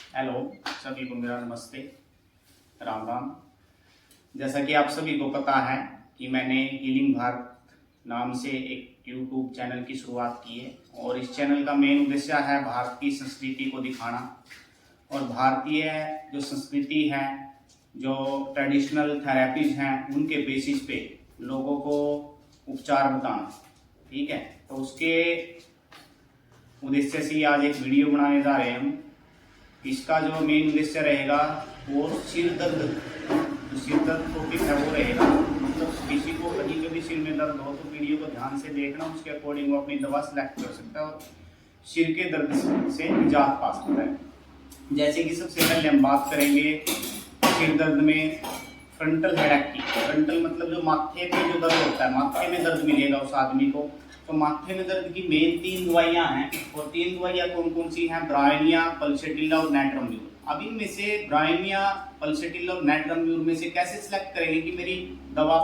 Hello, सभी को मेरा नमस्ते, राम राम। जैसा कि आप सभी को पता है कि मैंने हीलिंग भारत नाम से एक यूट्यूब चैनल की शुरुआत की है और इस चैनल का मेन उद्देश्य है भारत की संस्कृति को दिखाना और भारतीय जो संस्कृति है, जो ट्रेडिशनल थेरेपीज हैं, उनके बेसिस पे लोगों को उपचार बताना। ठीक है, तो उसके उद्देश्य से आज एक वीडियो बनाने जा रहे हैं हम। इसका जो मेन उद्देश्य रहेगा वो सिर दर्द, जो सिर दर्द टॉपिक है वो रहेगा। मतलब किसी को कहीं कभी सिर में दर्द हो तो वीडियो को ध्यान से देखना, उसके अकॉर्डिंग वो अपनी दवा सेलेक्ट कर सकता है और सिर के दर्द से निजात पा सकता है। जैसे कि सबसे पहले हम बात करेंगे सिर दर्द में फ्रंटल हेडेक की। फ्रंटल मतलब जो माथे पे जो दर्द होता है, माथे में दर्द मिलेगा उस आदमी को। तो माथे में दर्द की मेन 3 दवाइयां हैं और 3 दवाइयां कौन कौन सी हैं? ब्रायनिया, पल्सेटिला और नाइट्रोम्यूर। अब इनमें से ब्रायनिया, पल्सेटिला और नाइट्रोम्यूर में से कैसे सिलेक्ट करेंगे कि मेरी दवा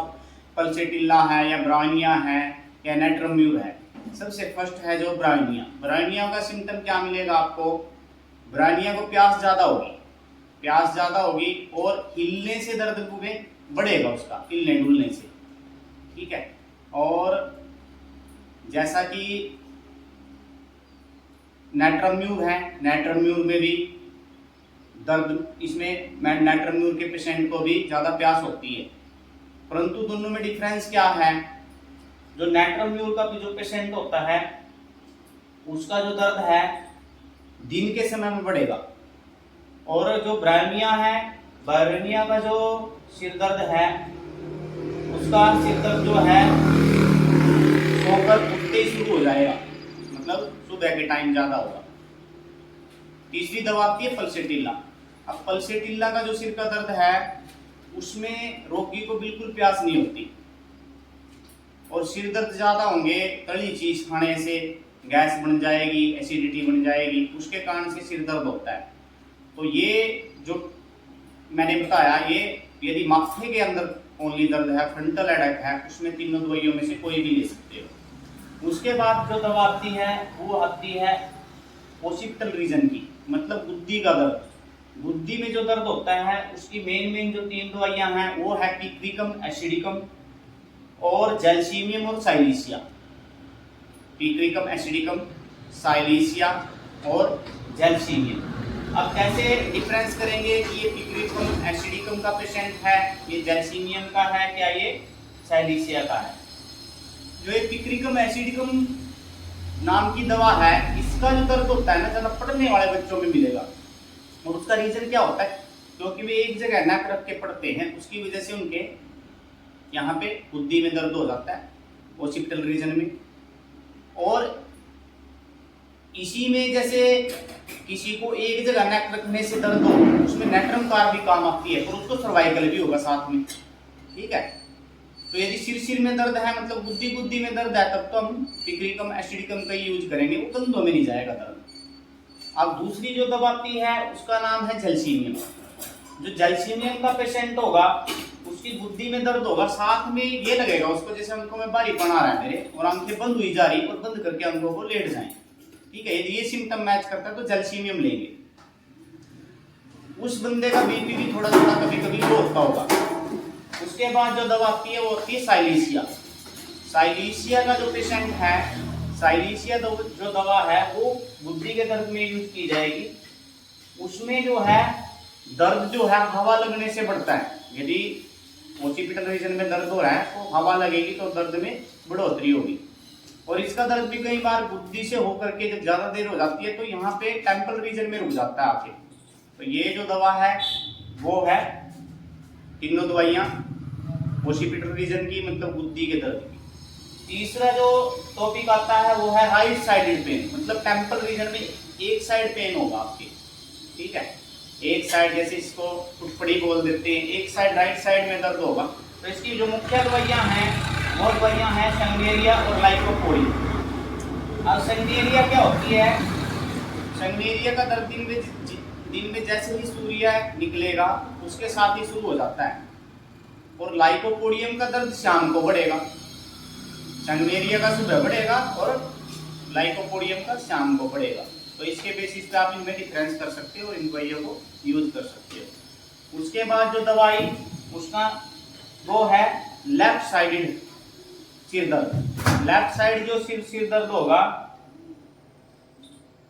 पल्सेटिला है या ब्रायनिया है या नाइट्रोम्यूर है? सबसे फर्स्ट है जो ब्रायनिया। ब्रायनिया का सिम्टम क्या मिलेगा आपको? ब्रायनिया को प्यास ज्यादा होगी और हिलने से दर्द बढ़ेगा उसका, हिलने डुलने से। ठीक है, और जैसा कि नाइट्रोम्यूर है, नाइट्रोम्यूर में भी दर्द, इसमें नाइट्रोम्यूर के पेशेंट को भी ज्यादा प्यास होती है, परंतु दोनों में डिफरेंस क्या है? जो नाइट्रोम्यूर का भी जो पेशेंट होता है उसका जो दर्द है दिन के समय में बढ़ेगा, और जो ब्रायनिया है, ब्रायनिया का जो सिर दर्द है उसका सिर दर्द जो है सोकर उठते ही शुरू हो जाएगा, मतलब सुबह के टाइम ज्यादा होगा। तीसरी दवा आती है पल्सेटिला। अब पल्सेटिला का जो सिर का दर्द है उसमें रोगी को बिल्कुल प्यास नहीं होती और सिर दर्द ज्यादा होंगे, तली चीज खाने से गैस बन जाएगी, एसिडिटी बन जाएगी, उसके कारण से सिर दर्द होता है। तो ये जो मैंने बताया, ये यदि माथे के अंदर ओनली दर्द है, फ्रंटल हेडेक है, उसमें तीनों दवाइयों में से कोई भी ले सकते हो। उसके बाद जो दवा आती है वो आती है ओसिपिटल रीजन की, मतलब गुद्दी का दर्द। गुद्दी में जो दर्द होता है उसकी मेन जो 3 दवाइयां हैं वो है पिक्रिकम, एसिडिकम और जैल्सीमियम और साइलीसिया। पिक्रिकम, एसिडिकम, साइलीसिया और जैल्सीमियम। अब कैसे डिफरेंस करेंगे कि ये पिक्रिकम एसिडिकम का पेशेंट है, ये जैल्सीमियम का है, क्या ये साइलीसिया का है? जो ये पिक्रिकम एसिडिकम नाम की दवा है, इसका जो दर्द होता है ना, ज्यादा पढ़ने वाले बच्चों में मिलेगा। और उसका रीजन क्या होता है? क्योंकि वे एक जगह नाक रख के पढ़ते हैं, उसकी वजह से उनके यहाँ पे बुद्धि में दर्द हो जाता है, ओसिपिटल रीजन में। और इसी में जैसे किसी को एक जगह नेक रखने से दर्द हो, उसमें नेट्रम कार भी काम आती है और उसको सर्वाइकल भी होगा साथ में। ठीक है, तो यदि सिर में दर्द है, मतलब बुद्धि में दर्द है, तब तो हम पिक्रिकम एसिडिकम का यूज करेंगे, वो कंधों में नहीं जाएगा दर्द। अब दूसरी जो दवा आती है उसका नाम है जैल्सीमियम। जो जैल्सीमियम का पेशेंट होगा उसकी बुद्धि में दर्द होगा, साथ में ये लगेगा उसको जैसे आंखों में बारीपन आ रहा है मेरे, और आंखें बंद हुई जा रही और बंद करके आंखों को लेट जाएं। ठीक है, यदि ये सिम्टम मैच करता है तो जैल्सीमियम लेंगे। उस बंदे का बीपी भी थोड़ा थोड़ा कभी कभी लो होता होगा। उसके बाद जो दवा आती है वो आती है साइलीसिया। साइलीसिया का जो पेशेंट है, साइलीसिया जो दवा है वो बुद्धि के दर्द में यूज की जाएगी। उसमें जो है दर्द जो है हवा लगने से बढ़ता है। यदि ओसिपिटल रीजन में दर्द हो रहा है तो हवा लगेगी तो दर्द में बढ़ोतरी होगी। और इसका दर्द भी कई बार बुद्धि से होकर के जब ज्यादा देर हो जाती है तो यहाँ पे टेम्पल रीजन में रुक जाता है आके। तो ये जो दवा है वो है तीनों दवाइयां ओसिपिटल रीजन की, मतलब बुद्धि के दर्द की। तीसरा जो टॉपिक आता है वो है राइट साइडेड पेन, मतलब टेम्पल रीजन में एक साइड पेन होगा आपके। ठीक है, एक साइड, जैसे इसको फुटपड़ी बोल देते हैं, एक साइड राइट साइड में दर्द होगा। तो इसकी जो मुख्य दवाइयां हैं वो दवाइयां हैं संगेरिया और लाइकोपोडिन। अब संगेरिया क्या होती है? संगेरिया का दर्द दिन में जैसे ही सूर्य निकलेगा उसके साथ ही शुरू हो जाता है, और लाइकोपोडियम का दर्द शाम को बढ़ेगा। संगेरिया का सुबह बढ़ेगा और लाइकोपोडियम का शाम को बढ़ेगा। तो तो इसके बेसिस पे आप इनमें डिफरेंस कर सकते हो और इन दवाइयों को यूज कर सकते हो। उसके बाद जो दवाई उसका वो है लेफ्ट साइडेड सिर दर्द। लेफ्ट साइड जो सिर दर्द होगा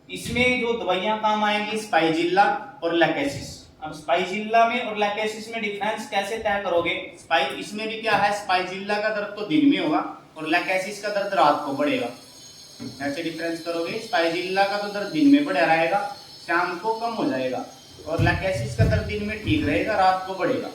इसमें जो दवाइयां काम आएंगी स्पाइजिल्ला और लैकेसिस। अब स्पाइजिल्ला में और लैकेसिस में डिफरेंस कैसे तय करोगे? इसमें भी क्या है, स्पाइजिल्ला का दर्द तो दिन में होगा और लैकेसिस का दर्द रात को बढ़ेगा। ऐसे डिफरेंस करोगे, स्पाइजिल्ला का तो दर्द दिन में बढ़ा रहेगा, शाम को कम हो जाएगा, और लैकेसिस का दर्द दिन में ठीक रहेगा, रात को बढ़ेगा।